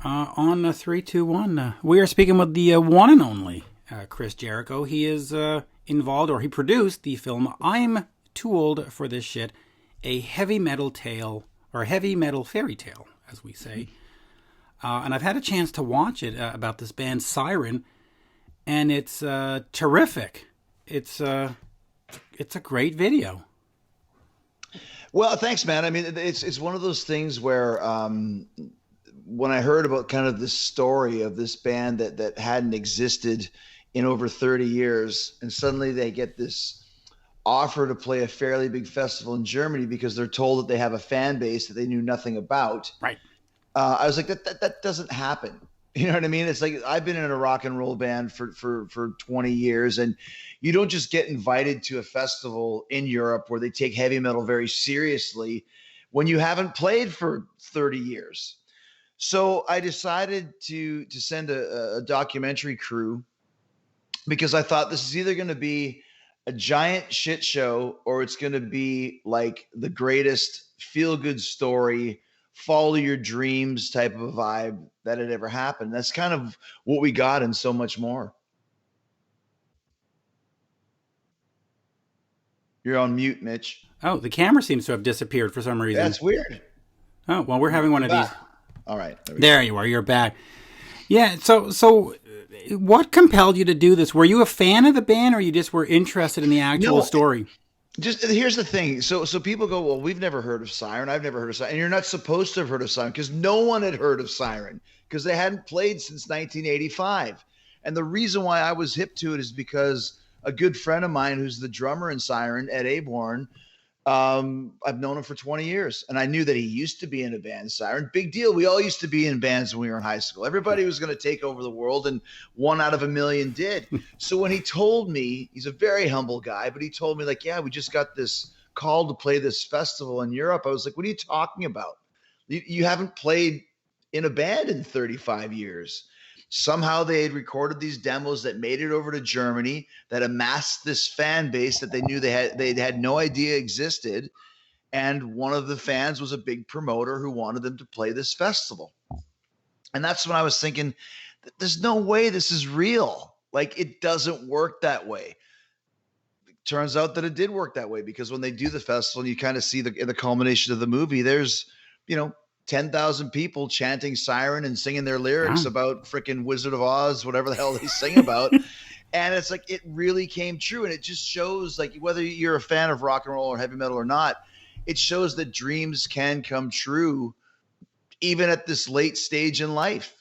On 3, 2, 1. We are speaking with the one and only Chris Jericho. He is involved, or he produced the film I'm Too Old for This Shit, a heavy metal tale, or heavy metal fairy tale, as we say. And I've had a chance to watch it about this band Siren, and it's terrific. It's a great video. Well, thanks, man. I mean, it's one of those things where when I heard about kind of this story of this band that hadn't existed in over 30 years, and suddenly they get this offer to play a fairly big festival in Germany because they're told that they have a fan base that they knew nothing about. Right. I was like, that doesn't happen. You know what I mean? It's like I've been in a rock and roll band for 20 years, and you don't just get invited to a festival in Europe where they take heavy metal very seriously when you haven't played for 30 years. So I decided to send a documentary crew because I thought this is either going to be a giant shit show or it's going to be like the greatest feel-good story, follow your dreams type of a vibe that had ever happened. That's kind of what we got and so much more. You're on mute, Mitch. Oh, the camera seems to have disappeared for some reason. That's weird. Oh, well, we're having one of these. All right. There you are. You're back. Yeah. So what compelled you to do this? Were you a fan of the band, or you just were interested in the actual story? Just here's the thing. So people go, well, we've never heard of Siren. I've never heard of Siren. And you're not supposed to have heard of Siren because no one had heard of Siren because they hadn't played since 1985. And the reason why I was hip to it is because a good friend of mine who's the drummer in Siren, Ed Aborn, I've known him for 20 years, and I knew that he used to be in a band, Siren. Big deal. We all used to be in bands when we were in high school. Everybody was going to take over the world, and 1 out of a million did. So when he told me, he's a very humble guy, but he told me, like, yeah, we just got this call to play this festival in Europe. I was like, what are you talking about? You haven't played in a band in 35 years. Somehow they had recorded these demos that made it over to Germany, that amassed this fan base that they knew they had no idea existed. And one of the fans was a big promoter who wanted them to play this festival. And that's when I was thinking, there's no way this is real. Like, it doesn't work that way. It turns out that it did work that way, because when they do the festival, and you kind of see in the culmination of the movie, there's, 10,000 people chanting Siren and singing their lyrics about freaking Wizard of Oz, whatever the hell they sing about. And it's like, it really came true. And it just shows, like, whether you're a fan of rock and roll or heavy metal or not, it shows that dreams can come true even at this late stage in life.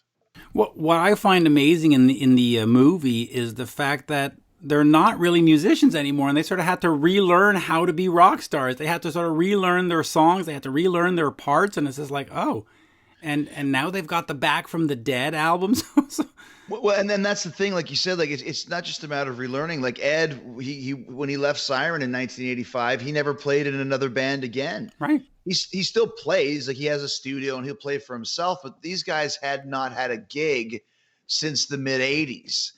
What I find amazing in the movie is the fact that they're not really musicians anymore, and they sort of had to relearn how to be rock stars. They had to sort of relearn their songs. They had to relearn their parts, and it's just like, oh, and now they've got the Back from the Dead albums. Well, and then that's the thing, like you said, like it's not just a matter of relearning. Like Ed, he when he left Siren in 1985, he never played in another band again. Right. He still plays, like he has a studio and he'll play for himself, but these guys had not had a gig since the mid 80s.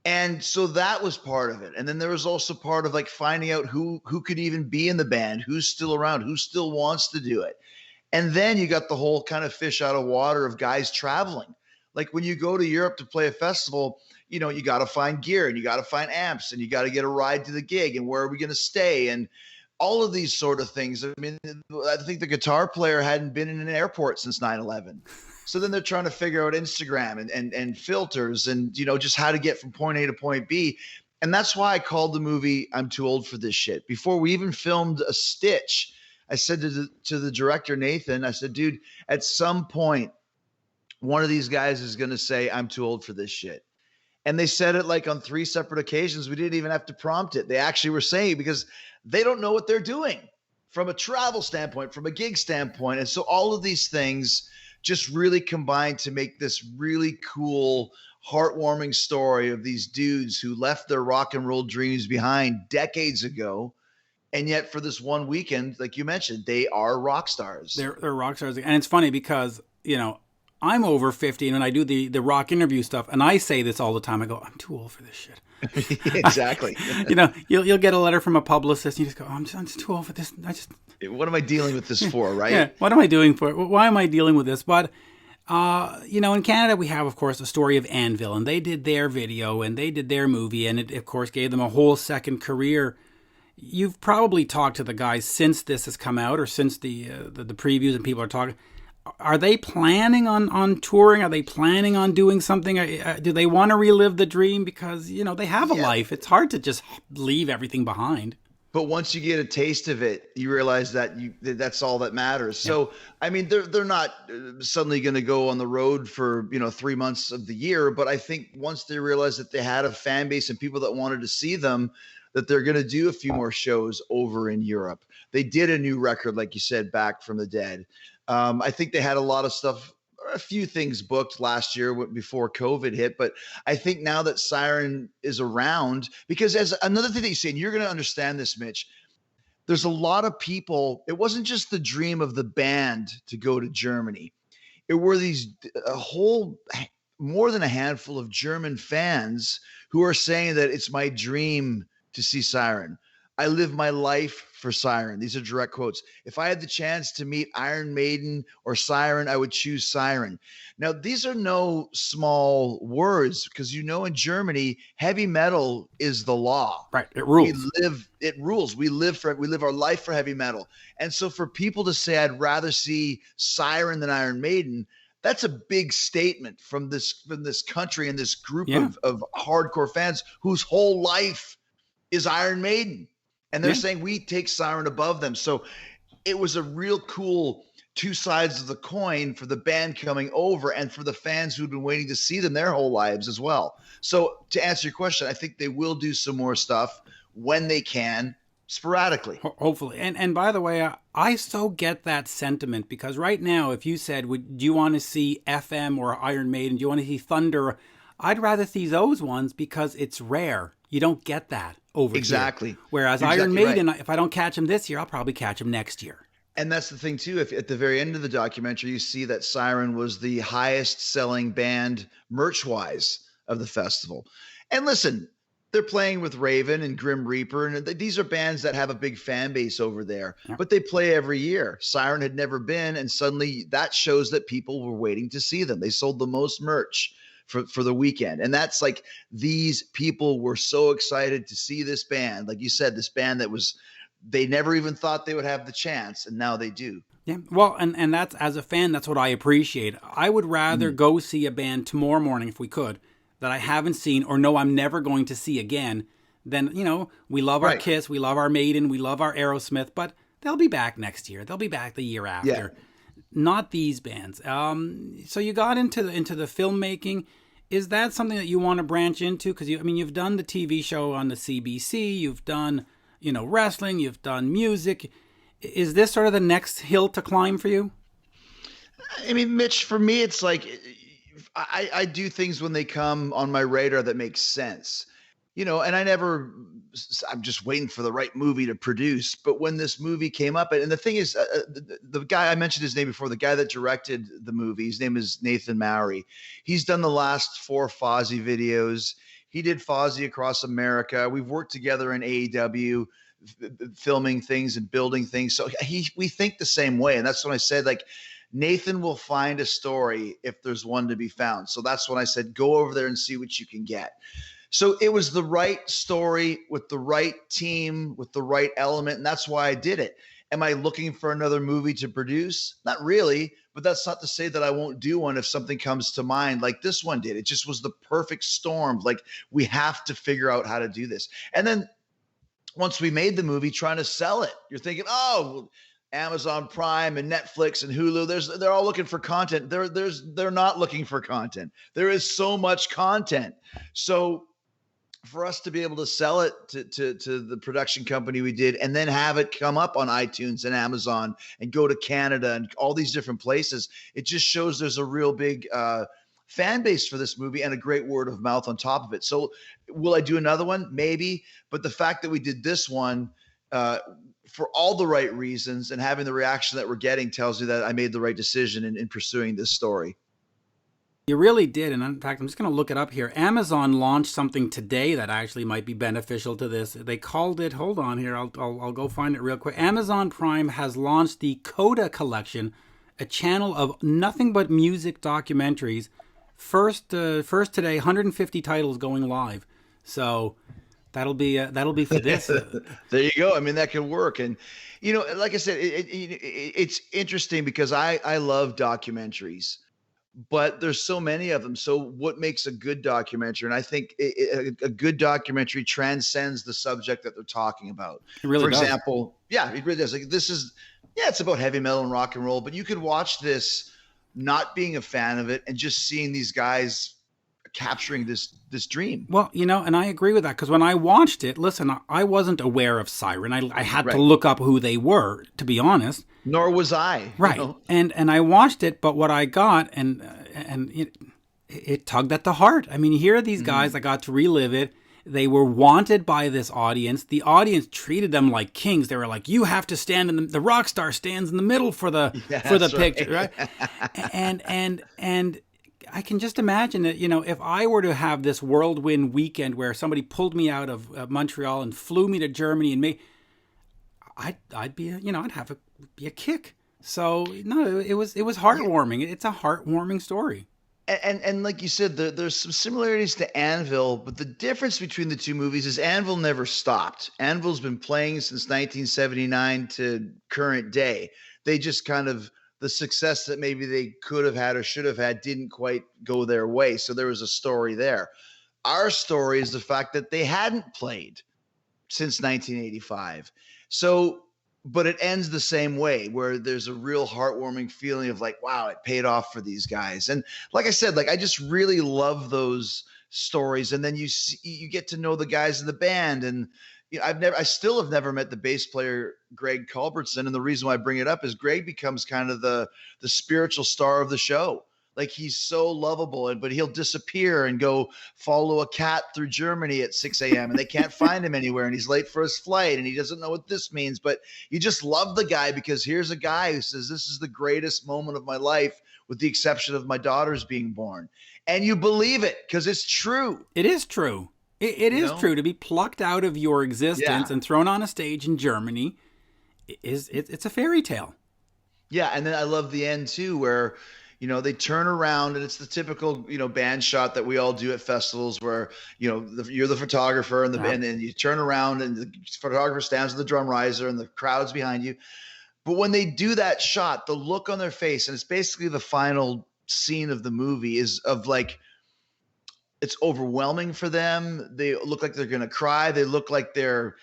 And so that was part of it. And then there was also part of like finding out who could even be in the band, who's still around, who still wants to do it. And then you got the whole kind of fish out of water of guys traveling. Like when you go to Europe to play a festival, you got to find gear and you got to find amps and you got to get a ride to the gig and where are we going to stay and all of these sort of things. I mean, I think the guitar player hadn't been in an airport since 9/11. So then they're trying to figure out Instagram and filters and, just how to get from point A to point B. And that's why I called the movie I'm Too Old for This Shit. Before we even filmed a stitch, I said to the director, Nathan, I said, dude, at some point, one of these guys is going to say, I'm too old for this shit. And they said it like on 3 separate occasions. We didn't even have to prompt it. They actually were saying it because they don't know what they're doing from a travel standpoint, from a gig standpoint. And so all of these things just really combined to make this really cool, heartwarming story of these dudes who left their rock and roll dreams behind decades ago. And yet for this one weekend, like you mentioned, they are rock stars. They're rock stars. And it's funny because, I'm over 50 and when I do the rock interview stuff, and I say this all the time, I go, I'm too old for this shit. Exactly. You'll get a letter from a publicist and you just go, I'm just too old for this. What am I dealing with this for, right? Yeah. What am I doing for? Why am I dealing with this? But In Canada, we have, of course, the story of Anvil, and they did their video and they did their movie, and it, of course, gave them a whole second career. You've probably talked to the guys since this has come out, or since the previews, and people are talking. Are they planning on touring? Are they planning on doing something? Do they want to relive the dream? Because, they have a life. It's hard to just leave everything behind. But once you get a taste of it, you realize that that's all that matters. Yeah. So, I mean, they're not suddenly going to go on the road for, 3 months of the year. But I think once they realize that they had a fan base and people that wanted to see them, that they're going to do a few more shows over in Europe. They did a new record, like you said, Back from the Dead. I think they had a lot of stuff, a few things booked last year before COVID hit. But I think now that Siren is around, because as another thing that you say, and you're going to understand this, Mitch, there's a lot of people. It wasn't just the dream of the band to go to Germany. It were more than a handful of German fans who are saying that it's my dream to see Siren. I live my life for Siren. These are direct quotes. If I had the chance to meet Iron Maiden or Siren, I would choose Siren. Now, these are no small words, because in Germany, heavy metal is the law. Right. It rules. It rules. We live our life for heavy metal. And so for people to say I'd rather see Siren than Iron Maiden, that's a big statement from this country and this group of hardcore fans whose whole life is Iron Maiden. And they're saying we take Siren above them. So it was a real cool two sides of the coin for the band coming over and for the fans who'd been waiting to see them their whole lives as well. So to answer your question, I think they will do some more stuff when they can, sporadically. Hopefully. And by the way, I so get that sentiment, because right now, if you said, do you want to see FM or Iron Maiden? Do you want to see Thunder? I'd rather see those ones because it's rare. You don't get that over exactly. here. Whereas Iron Maiden, if I don't catch them this year, I'll probably catch them next year. And that's the thing, too. If at the very end of the documentary, you see that Siren was the highest selling band merch-wise of the festival. And listen, they're playing with Raven and Grim Reaper, and these are bands that have a big fan base over there. Yeah. But they play every year. Siren had never been, and suddenly that shows that people were waiting to see them. They sold the most merch for the weekend. And that's like, these people were so excited to see this band. Like you said, this band that they never even thought they would have the chance, and now they do. Yeah. Well, and that's, as a fan, that's what I appreciate. I would rather go see a band tomorrow morning, if we could, that I haven't seen or know I'm never going to see again, than, we love our Kiss, we love our Maiden, we love our Aerosmith, but they'll be back next year. They'll be back the year after. Yeah. Not these bands. So you got into the filmmaking. Is that something that you want to branch into? Because you've done the TV show on the CBC, you've done, wrestling, you've done music. Is this sort of the next hill to climb for you? I mean, Mitch, for me, it's like I do things when they come on my radar that make sense. And I'm just waiting for the right movie to produce. But when this movie came up, and the thing is, the guy, I mentioned his name before, the guy that directed the movie, his name is Nathan Mowry. He's done the last 4 Fozzy videos. He did Fozzy Across America. We've worked together in AEW, filming things and building things. So we think the same way. And that's when I said, like, Nathan will find a story if there's one to be found. So that's when I said, go over there and see what you can get. So it was the right story with the right team, with the right element. And that's why I did it. Am I looking for another movie to produce? Not really, but that's not to say that I won't do one if something comes to mind like this one did. It just was the perfect storm. Like, we have to figure out how to do this. And then once we made the movie, trying to sell it, you're thinking, oh, Amazon Prime and Netflix and Hulu, they're all looking for content. They're not looking for content. There is so much content. So for us to be able to sell it to the production company we did, and then have it come up on iTunes and Amazon and go to Canada and all these different places, it just shows there's a real big fan base for this movie and a great word of mouth on top of it. So will I do another one? Maybe. But the fact that we did this one for all the right reasons and having the reaction that we're getting tells you that I made the right decision in pursuing this story. You really did. And in fact, I'm just going to look it up here. Amazon launched something today that actually might be beneficial to this. They called it, hold on here, I'll go find it real quick. Amazon Prime has launched the Coda Collection, a channel of nothing but music documentaries. First today, 150 titles going live. So that'll be for this. There you go. I mean, that can work. And, like I said, it's interesting because I love documentaries, but there's so many of them. So what makes a good documentary? And I think a good documentary transcends the subject that they're talking about. It really For does. example, yeah, it really does. Like it's about heavy metal and rock and roll, but you could watch this not being a fan of it and just seeing these guys capturing this dream. Well, and I agree with that, because when I watched it, listen, I wasn't aware of Siren. I had to Right. look up who they were, to be honest. Nor was I. Right. And I watched it, but what I got, and it tugged at the heart. I mean, here are these guys, I got to relive it. They were wanted by this audience. The audience treated them like kings. They were like, you have to stand in the rock star stands in the middle for the picture, right? and I can just imagine that, if I were to have this whirlwind weekend where somebody pulled me out of Montreal and flew me to Germany, and I'd be I'd have be a kick. So no, it was heartwarming. It's a heartwarming story. And like you said, there's some similarities to Anvil, but the difference between the two movies is Anvil never stopped. Anvil's been playing since 1979 to current day. They just kind of, the success that maybe they could have had or should have had didn't quite go their way. So there was a story there. Our story is the fact that they hadn't played since 1985. So, but it ends the same way, where there's a real heartwarming feeling of like, wow, it paid off for these guys. And like I said, like I just really love those stories. And then you get to know the guys in the band. And I still have never met the bass player Greg Culbertson. And the reason why I bring it up is Greg becomes kind of the spiritual star of the show. Like he's so lovable, but he'll disappear and go follow a cat through Germany at 6 a.m. and they can't find him anywhere, and he's late for his flight and he doesn't know what this means. But you just love the guy because here's a guy who says, this is the greatest moment of my life, with the exception of my daughter's being born. And you believe it because it's true. It is true. It is true. To be plucked out of your existence and thrown on a stage in Germany it's a fairy tale. Yeah, and then I love the end too, where they turn around and it's the typical, band shot that we all do at festivals where, you're the photographer and the band, and you turn around and the photographer stands with the drum riser and the crowd's behind you. But when they do that shot, the look on their face, and it's basically the final scene of the movie, is of like, it's overwhelming for them. They look like they're going to cry. They look like they have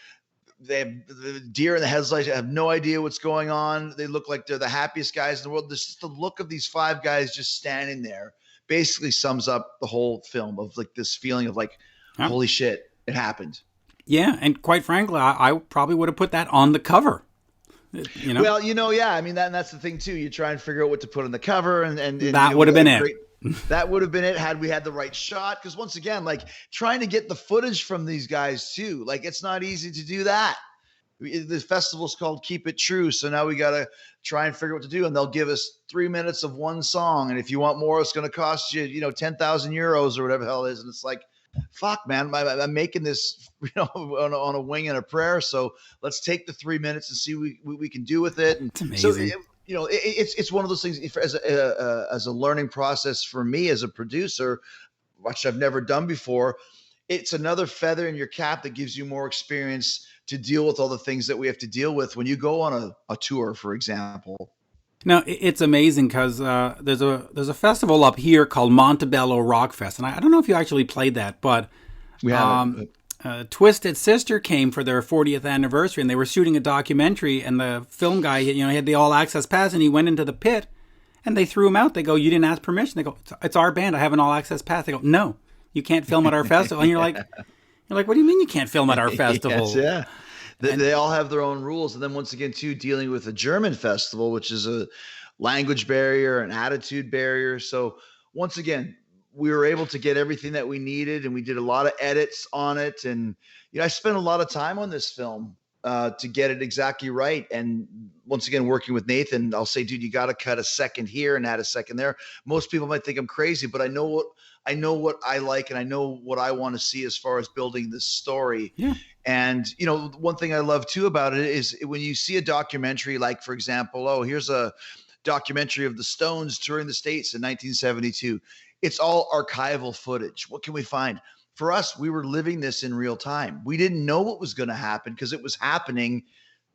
the deer in the headlights. Have no idea what's going on. They look like they're the happiest guys in the world. This is the look of these five guys just standing there basically sums up the whole film, of like this feeling of like, holy shit, it happened. Yeah. And quite frankly, I probably would have put that on the cover. Well, yeah, I mean, that's the thing too. You try and figure out what to put on the cover, and that would have been it. That would have been it had we had the right shot. Because once again, like trying to get the footage from these guys too, like it's not easy to do that. The festival's called Keep It True. So now we got to try and figure out what to do. And they'll give us 3 minutes of one song. And if you want more, it's going to cost you, 10,000 euros or whatever the hell it is. And it's like, fuck, man, I'm making this, on a wing and a prayer. So let's take the 3 minutes and see what we can do with it. And it's amazing. So, it's one of those things as a learning process for me as a producer, which I've never done before. It's another feather in your cap that gives you more experience to deal with all the things that we have to deal with when you go on a tour, for example. Now, it's amazing because there's a festival up here called Montebello Rock Fest, and I don't know if you actually played that, but we haven't. Twisted Sister came for their 40th anniversary, and they were shooting a documentary, and the film guy, he had the all access pass, and he went into the pit, and they threw him out. They go, "You didn't ask permission." They go, "It's our band. I have an all access pass." They go, "No, you can't film at our festival." And you're like, "What do you mean you can't film at our festival?" Yes, yeah. They all have their own rules. And then once again, too, dealing with a German festival, which is a language barrier, an attitude barrier. So once again, we were able to get everything that we needed, and we did a lot of edits on it. And, I spent a lot of time on this film to get it exactly right. And once again, working with Nathan, I'll say, dude, you got to cut a second here and add a second there. Most people might think I'm crazy, but I know what I like, and I know what I want to see as far as building this story. Yeah. And, one thing I love too about it is when you see a documentary, like, for example, here's a documentary of the Stones touring the States in 1972. It's all archival footage. What can we find? For us, we were living this in real time. We didn't know what was going to happen because it was happening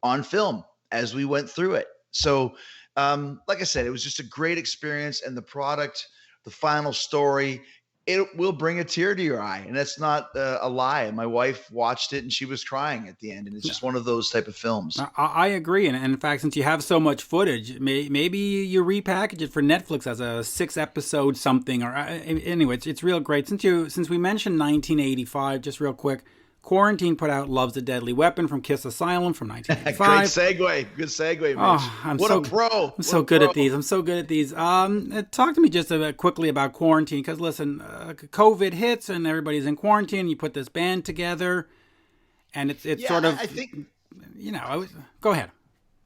on film as we went through it. So, like I said, it was just a great experience, and the product, the final story, it will bring a tear to your eye, and that's not a lie. My wife watched it, and she was crying at the end, and it's just one of those type of films. I agree, and in fact, since you have so much footage, maybe you repackage it for Netflix as a 6-episode something. Or anyway, it's real great. Since we mentioned 1985, just real quick. Kuarantine put out "Love's a Deadly Weapon" from Kiss Asylum from 1985. Good segue, Mitch. Oh, I'm a pro. I'm so good at these. Talk to me just quickly about Kuarantine, because listen, COVID hits and everybody's in quarantine. You put this band together, and it's sort of, I think, go ahead.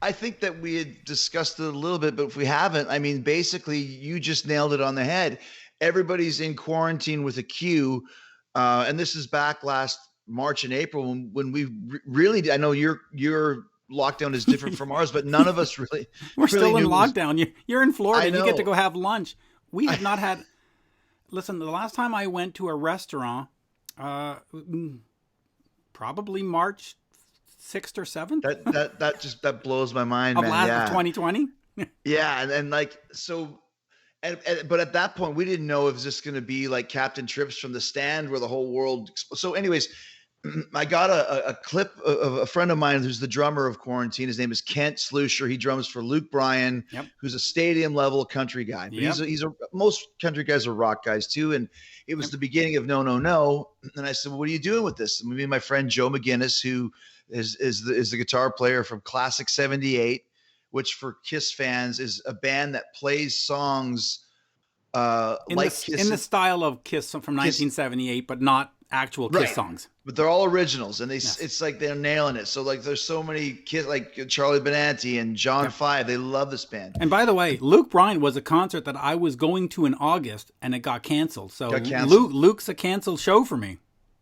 I think that we had discussed it a little bit, but if we haven't, I mean, basically, you just nailed it on the head. Everybody's in quarantine with a Q, and this is back last March and April when we really, I know your lockdown is different from ours, but none of us really. We're still in lockdown. You're in Florida and you get to go have lunch. We have not had. Listen, the last time I went to a restaurant, probably March 6th or 7th. That blows my mind, of man. Last 2020. Yeah, and like so. But at that point, we didn't know if it was just going to be like Captain Trips from the Stand, where the whole world. So, anyways, I got a clip of a friend of mine who's the drummer of Kuarantine. His name is Kent Slusher. He drums for Luke Bryan, who's a stadium level country guy. But he's a most country guys are rock guys too. And it was the beginning of No No No. And I said, well, "What are you doing with this?" And me and my friend Joe McGinnis, who is the guitar player from Classic 78. Which for Kiss fans is a band that plays songs in the style of Kiss from 1978, but not actual Kiss songs. But they're all originals, and it's like they're nailing it. So like there's so many Kiss, like Charlie Benanti and John Five. They love this band. And by the way, Luke Bryan was a concert that I was going to in August, and it got canceled. So Luke's a canceled show for me.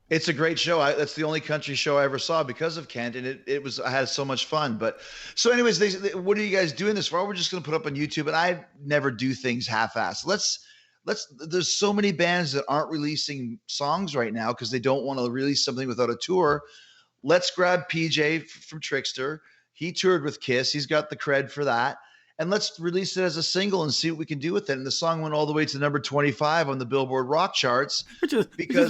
It's a great show. That's the only country show I ever saw because of Kent, and I had so much fun. But so, anyways, what are you guys doing this for? We're just going to put up on YouTube, and I never do things half-assed. There's so many bands that aren't releasing songs right now because they don't want to release something without a tour. Let's grab PJ from Trickster. He toured with Kiss. He's got the cred for that. And let's release it as a single and see what we can do with it. And the song went all the way to number 25 on the Billboard Rock charts. Which is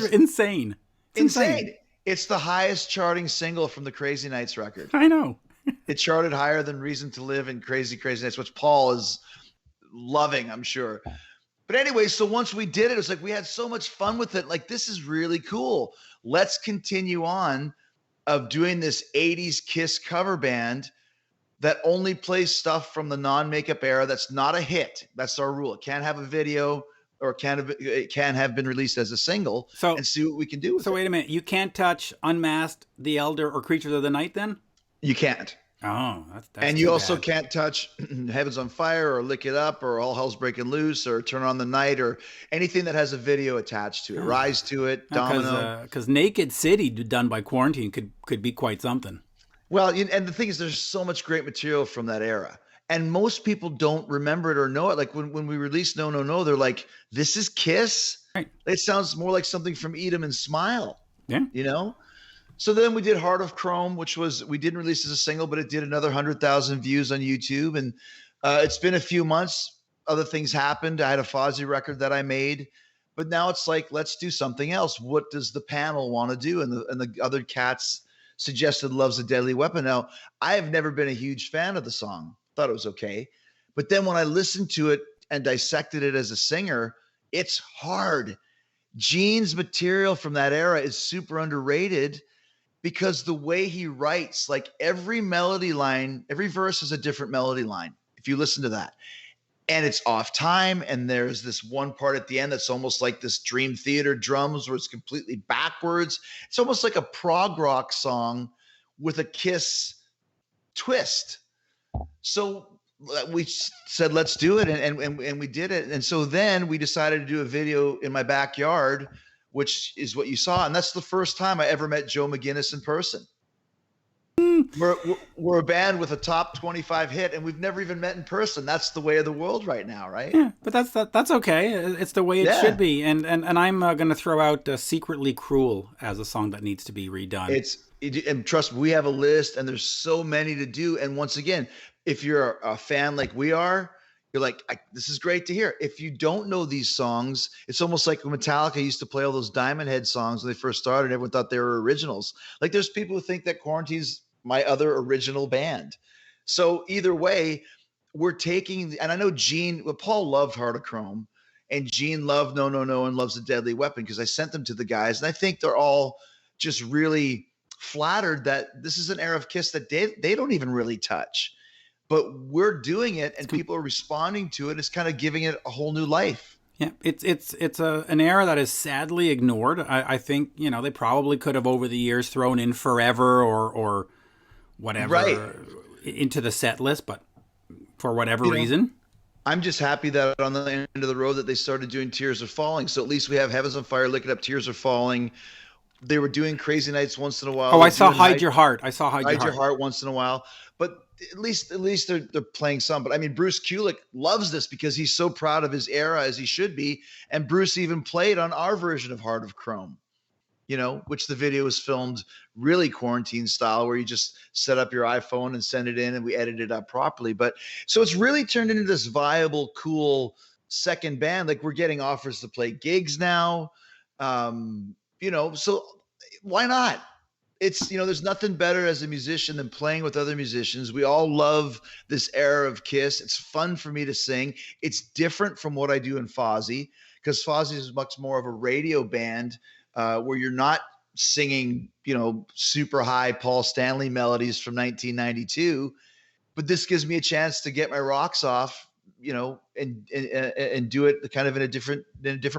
insane. Insane. It's the highest charting single from the Crazy Nights record. I know. It charted higher than Reason to Live and Crazy Nights, which Paul is loving, I'm sure. But anyway, so once we did it was like we had so much fun with it. Like, this is really cool. Let's continue on of doing this 80s Kiss cover band that only plays stuff from the non-makeup era that's not a hit. That's our rule. It can't have a video. Or it can have been released as a single, and see what we can do with it. So wait a minute, you can't touch Unmasked, The Elder, or Creatures of the Night then? You can't. Oh, that's and you also can't touch Heaven's on Fire or Lick It Up or All Hell's Breaking Loose or Turn on the Night or anything that has a video attached to it. Rise to It, Domino. Because Naked City done by Kuarantine could be quite something. Well, and the thing is, there's so much great material from that era. And most people don't remember it or know it. Like when we released No No No, they're like, "This is Kiss." Right. It sounds more like something from Eat 'Em and Smile. Yeah. You know. So then we did Heart of Chrome, which we didn't release as a single, but it did another 100,000 views on YouTube. And it's been a few months. Other things happened. I had a Fozzy record that I made, but now it's like, let's do something else. What does the panel want to do? And the other cats suggested Love's a Deadly Weapon. Now, I have never been a huge fan of the song. Thought it was okay. But then when I listened to it and dissected it as a singer, it's hard. Gene's material from that era is super underrated because the way he writes, like every melody line, every verse is a different melody line. If you listen to that, and it's off time. And there's this one part at the end that's almost like this Dream Theater drums where it's completely backwards. It's almost like a prog rock song with a Kiss twist. So we said, let's do it. And we did it. And so then we decided to do a video in my backyard, which is what you saw. And that's the first time I ever met Joe McGinnis in person. we're a band with a top 25 hit, and we've never even met in person. That's the way of the world right now, right? Yeah, but that's okay. It's the way it should be. And I'm going to throw out "Secretly Cruel" as a song that needs to be redone. And trust me, we have a list, and there's so many to do. And once again, if you're a fan like we are, you're like, this is great to hear. If you don't know these songs, it's almost like when Metallica used to play all those Diamond Head songs when they first started. Everyone thought they were originals. Like, there's people who think that Quarantine's my other original band. So either way, we're taking, and I know Paul loved Heart of Chrome, and Gene loved No, No, No, and loves A Deadly Weapon, because I sent them to the guys, and I think they're all just really flattered that this is an era of Kiss that they don't even really touch. But we're doing it, and people are responding to it. It's kind of giving it a whole new life. Yeah, it's an era that is sadly ignored. I think, they probably could have over the years thrown in Forever or whatever into the set list, but for whatever reason. I'm just happy that on the end of the road that they started doing Tears Are Falling. So at least we have Heavens on Fire, Lick It Up, Tears Are Falling. They were doing Crazy Nights once in a while. Oh, I saw Hide Your Heart. I saw Hide Your Heart once in a while. But at least they're playing some. But I mean, Bruce Kulick loves this because he's so proud of his era, as he should be. And Bruce even played on our version of Heart of Chrome, which the video was filmed really quarantine style, where you just set up your iPhone and send it in, and we edited it up properly. But so it's really turned into this viable, cool second band. Like, we're getting offers to play gigs now. So why not? It's, there's nothing better as a musician than playing with other musicians. We all love this era of Kiss. It's fun for me to sing. It's different from what I do in Fozzy, because Fozzy is much more of a radio band, where you're not singing, super high Paul Stanley melodies from 1992. But this gives me a chance to get my rocks off, and do it kind of in a different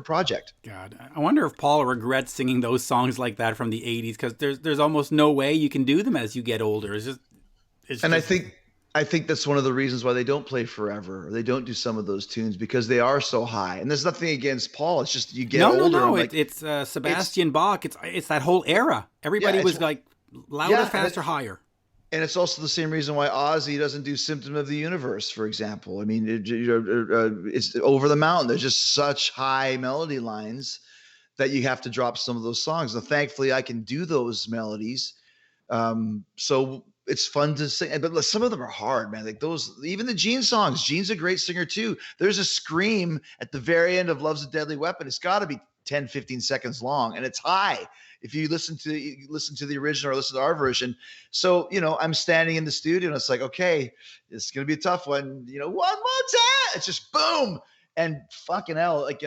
project. God, I wonder if Paul regrets singing those songs like that from the 80s, because there's almost no way you can do them as you get older. I think that's one of the reasons why they don't play Forever, or they don't do some of those tunes, because they are so high. And there's nothing against Paul. It's just you get older. No. It's Sebastian Bach. It's that whole era. Everybody was like louder, faster, higher. And it's also the same reason why Ozzy doesn't do Symptom of the Universe, for example. I mean, it's Over the Mountain. There's just such high melody lines that you have to drop some of those songs. And thankfully, I can do those melodies. So it's fun to sing. But some of them are hard, man. Like those, even the Gene songs. Gene's a great singer, too. There's a scream at the very end of Love's a Deadly Weapon. It's got to be 10, 15 seconds long, and it's high. If you listen to the original or listen to our version. So, I'm standing in the studio, and it's like, okay, it's going to be a tough one. One more time. It's just boom. And fucking hell, like,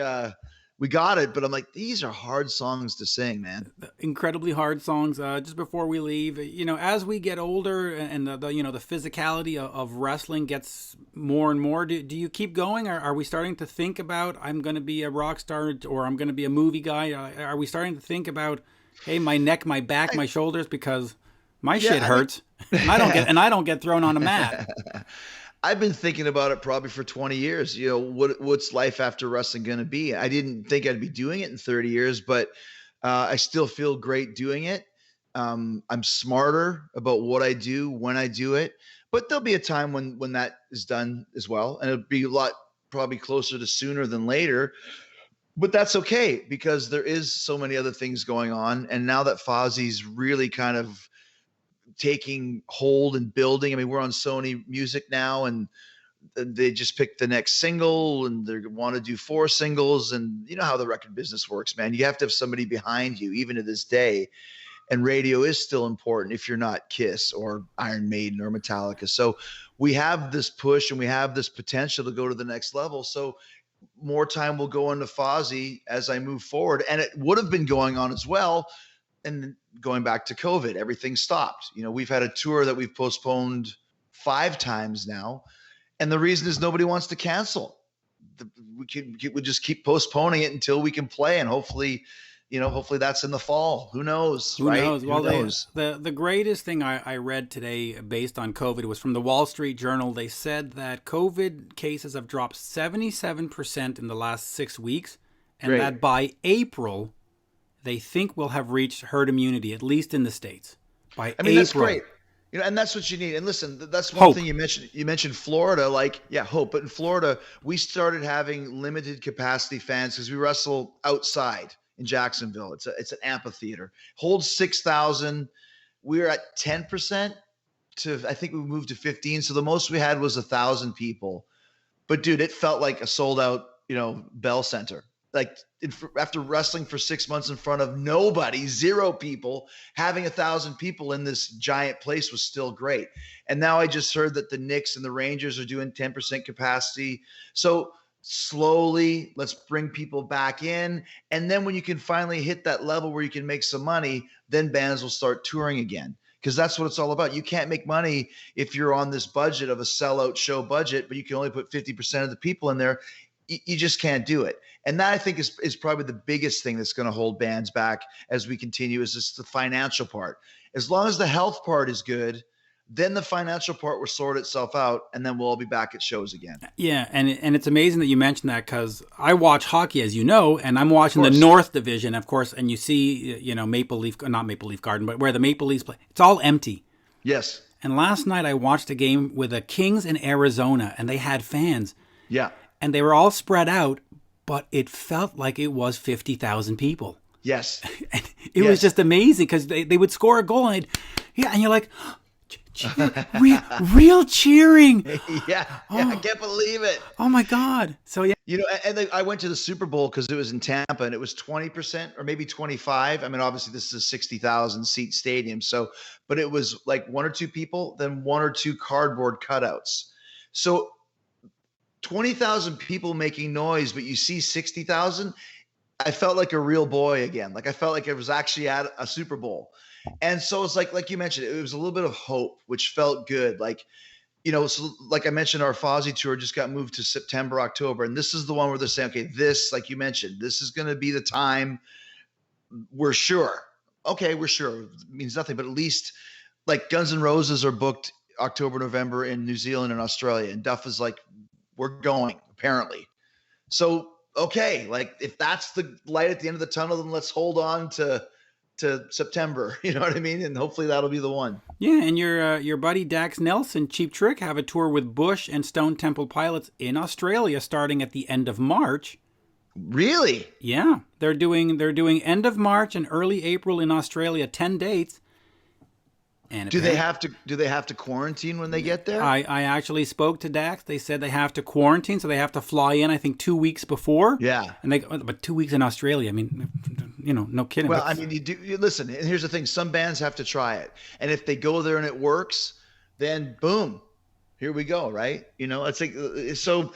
we got it. But I'm like, these are hard songs to sing, man. Incredibly hard songs. Just before we leave, as we get older and the physicality of wrestling gets more and more, do you keep going? Are we starting to think about, I'm going to be a rock star, or I'm going to be a movie guy? Are we starting to think about, hey, my neck, my back, my shoulders, because my shit hurts, and I don't get thrown on a mat. I've been thinking about it probably for 20 years. What's life after wrestling going to be? I didn't think I'd be doing it in 30 years, but I still feel great doing it. I'm smarter about what I do when I do it, but there'll be a time when that is done as well, and it'll be a lot probably closer to sooner than later. But that's okay, because there is so many other things going on. And now that Fozzy's really kind of taking hold and building, I mean, we're on Sony Music now, and they just picked the next single, and they want to do 4 singles. And you know how the record business works, man. You have to have somebody behind you, even to this day. And radio is still important if you're not Kiss or Iron Maiden or Metallica. So we have this push, and we have this potential to go to the next level. So more time will go into Fozzy as I move forward. And it would have been going on as well. And going back to COVID, everything stopped. We've had a tour that we've postponed 5 times now. And the reason is nobody wants to cancel. We just keep postponing it until we can play. And hopefully that's in the fall. Who knows? Who knows? Well, the greatest thing I read today based on COVID was from the Wall Street Journal. They said that COVID cases have dropped 77% in the last 6 weeks, and that by April, they think we'll have reached herd immunity, at least in the States. By April. That's great. And that's what you need. And listen, that's one Hope. thing you mentioned. You mentioned Florida, like, yeah, hope. But in Florida, we started having limited capacity fans because we wrestle outside in Jacksonville. It's an amphitheater, holds 6,000. We were at 10% to, I think we moved to 15. So the most we had was 1,000 people. But dude, it felt like a sold out, Bell Center. Like after wrestling for 6 months in front of nobody, 0 people, having 1,000 people in this giant place was still great. And now I just heard that the Knicks and the Rangers are doing 10% capacity. So slowly, let's bring people back in. And then when you can finally hit that level where you can make some money, then bands will start touring again. Because that's what it's all about. You can't make money if you're on this budget of a sellout show budget, but you can only put 50% of the people in there. You just can't do it. And that, I think, is probably the biggest thing that's going to hold bands back as we continue, is just the financial part. As long as the health part is good, then the financial part will sort itself out, and then we'll all be back at shows again. Yeah, and it's amazing that you mentioned that, because I watch hockey, as you know, and I'm watching the North Division, of course, and you see, not Maple Leaf Garden, but where the Maple Leafs play, it's all empty. Yes. And last night I watched a game with the Kings in Arizona, and they had fans. Yeah. And they were all spread out, but it felt like it was 50,000 people. Yes. And it was just amazing, because they would score a goal, and you're like, real cheering. Yeah, I can't believe it. Oh my God. So yeah. And I went to the Super Bowl because it was in Tampa, and it was 20% or maybe 25. I mean, obviously this is a 60,000 seat stadium. So, but it was like 1 or 2 people, then 1 or 2 cardboard cutouts. So 20,000 people making noise, but you see 60,000. I felt like a real boy again. Like I felt like I was actually at a Super Bowl. And so it's like you mentioned, it was a little bit of hope, which felt good. Like, so like I mentioned, our Fozzy tour just got moved to September, October. And this is the one where they're saying, okay, this, like you mentioned, this is going to be the time. We're sure. Okay, we're sure. It means nothing, but at least like Guns N' Roses are booked October, November in New Zealand and Australia. And Duff is like, we're going, apparently. So, okay, like if that's the light at the end of the tunnel, then let's hold on to September, you know what I mean? And hopefully that'll be the one. Yeah, and your buddy Dax Nelson, Cheap Trick, have a tour with Bush and Stone Temple Pilots in Australia starting at the end of March. Really? Yeah, they're doing end of March and early April in Australia, 10 dates. And do they have to quarantine when they get there? I actually spoke to Dax. They said they have to quarantine, so they have to fly in, I think, 2 weeks before. Yeah. But 2 weeks in Australia, I mean, no kidding. Well, I mean, you listen, and here's the thing. Some bands have to try it. And if they go there and it works, then boom, here we go, right? It's like, so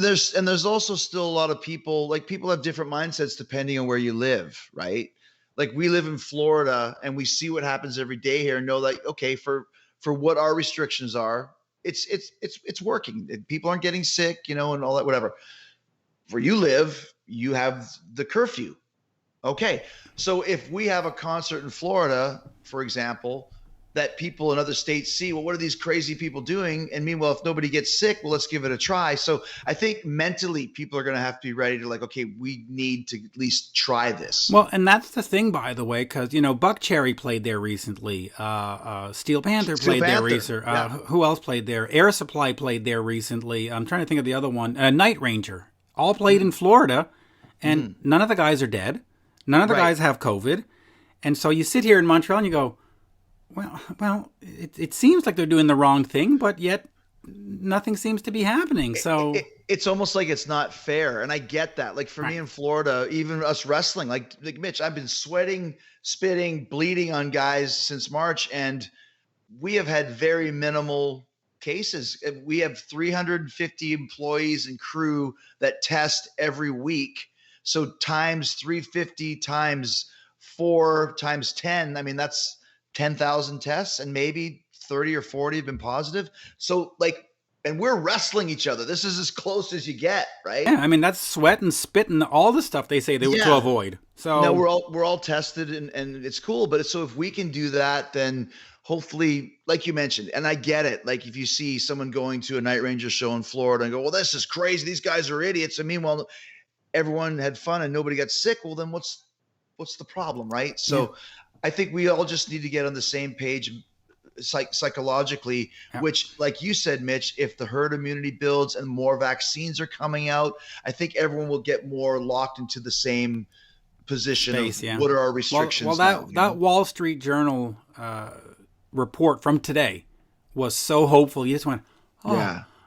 there's also still a lot of people, like people have different mindsets depending on where you live, right? Like we live in Florida and we see what happens every day here and know that, okay, for what our restrictions are, it's working. People aren't getting sick, and all that, whatever. Where you live, you have the curfew. Okay. So if we have a concert in Florida, for example, that people in other states see, well, what are these crazy people doing? And meanwhile, if nobody gets sick, well, let's give it a try. So I think mentally people are going to have to be ready to like, okay, we need to at least try this. Well, and that's the thing, by the way, because, Buck Cherry played there recently. Steel Panther played there recently. Who else played there? Air Supply played there recently. I'm trying to think of the other one. Night Ranger. All played in Florida, and none of the guys are dead. None of the guys have COVID. And so you sit here in Montreal and you go, well, it seems like they're doing the wrong thing, but yet nothing seems to be happening. So it's almost like it's not fair. And I get that. Like for me in Florida, even us wrestling, like Mitch, I've been sweating, spitting, bleeding on guys since March, and we have had very minimal cases. We have 350 employees and crew that test every week. So times 350 times 4 times 10, I mean, that's 10,000 tests, and maybe 30 or 40 have been positive. So like, and we're wrestling each other. This is as close as you get, right? Yeah, I mean, that's sweat and spit and all the stuff they say to avoid. So no, we're all tested and it's cool. But so if we can do that, then hopefully, like you mentioned, and I get it. Like if you see someone going to a Night Ranger show in Florida and go, well, this is crazy. These guys are idiots. And meanwhile, everyone had fun and nobody got sick. Well, then what's the problem, right? So I think we all just need to get on the same page psychologically, which, like you said, Mitch, if the herd immunity builds and more vaccines are coming out, I think everyone will get more locked into the same position of what are our restrictions. That Wall Street Journal report from today was so hopeful. You just went,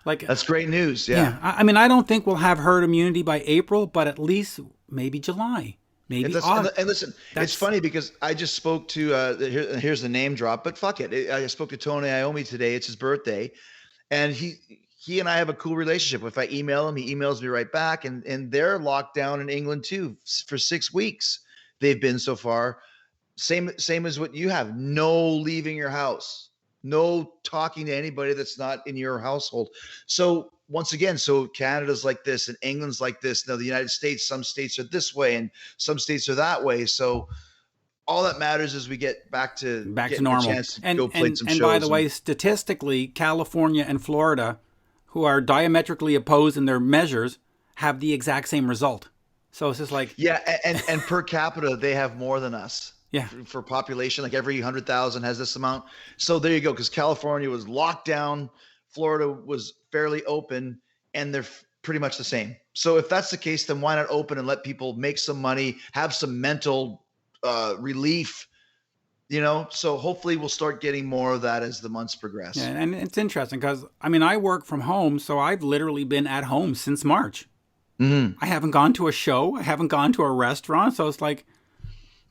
like, that's great news. Yeah. I mean, I don't think we'll have herd immunity by April, but at least maybe July. Maybe August. And listen, it's funny because I just spoke to here's the name drop, but fuck it. I spoke to Tony Iommi today. It's his birthday, and he and I have a cool relationship. If I email him, he emails me right back. And they're locked down in England too for 6 weeks. They've been so far. Same as what you have. No leaving your house. No talking to anybody that's not in your household. So once again, so Canada's like this and England's like this. Now the United States, some states are this way and some states are that way. So all that matters is we get back to normal. And by the way, statistically, California and Florida, who are diametrically opposed in their measures, have the exact same result. So it's just like, and per capita they have more than us. Yeah. For population, like every 100,000 has this amount. So there you go. Because California was locked down, Florida was fairly open, and they're pretty much the same. So if that's the case, then why not open and let people make some money, have some mental relief, So hopefully we'll start getting more of that as the months progress. Yeah, and it's interesting because, I mean, I work from home, so I've literally been at home since March. Mm-hmm. I haven't gone to a show. I haven't gone to a restaurant. So it's like,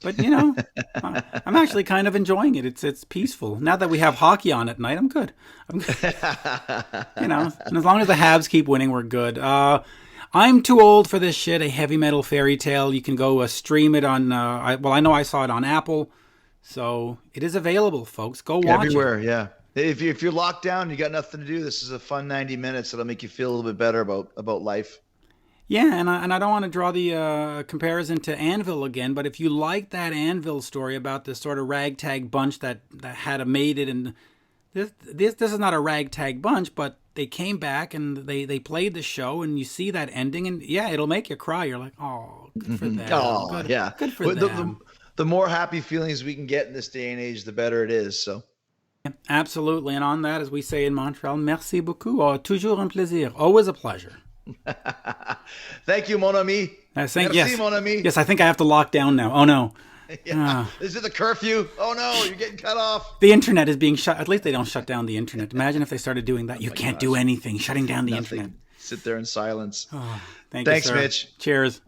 but I'm actually kind of enjoying it. It's peaceful. Now that we have hockey on at night, I'm good. And as long as the Habs keep winning, we're good. I'm too old for this shit. A heavy metal fairy tale. You can go stream it on. I know I saw it on Apple, so it is available, folks. Go watch everywhere. it. Yeah. If you're locked down, you got nothing to do. This is a fun 90 minutes. That'll make you feel a little bit better about life. Yeah, and I don't want to draw the comparison to Anvil again, but if you like that Anvil story about this sort of ragtag bunch that had made it, and this is not a ragtag bunch, but they came back and they played the show, and you see that ending, and it'll make you cry. You're like, oh, good for them. Oh, good for them. The more happy feelings we can get in this day and age, the better it is. So. Absolutely, and on that, as we say in Montreal, merci beaucoup. Toujours un plaisir. Always a pleasure. Thank you, mon ami. Merci, mon ami. Yes, I think I have to lock down now. Oh no. Is it the curfew? Oh no, you're getting cut off. The internet is being shut. At least they don't shut down the internet. Imagine if they started doing that. You can't do anything. Shutting down the internet. Sit there in silence. Oh, thanks, Mitch. Cheers.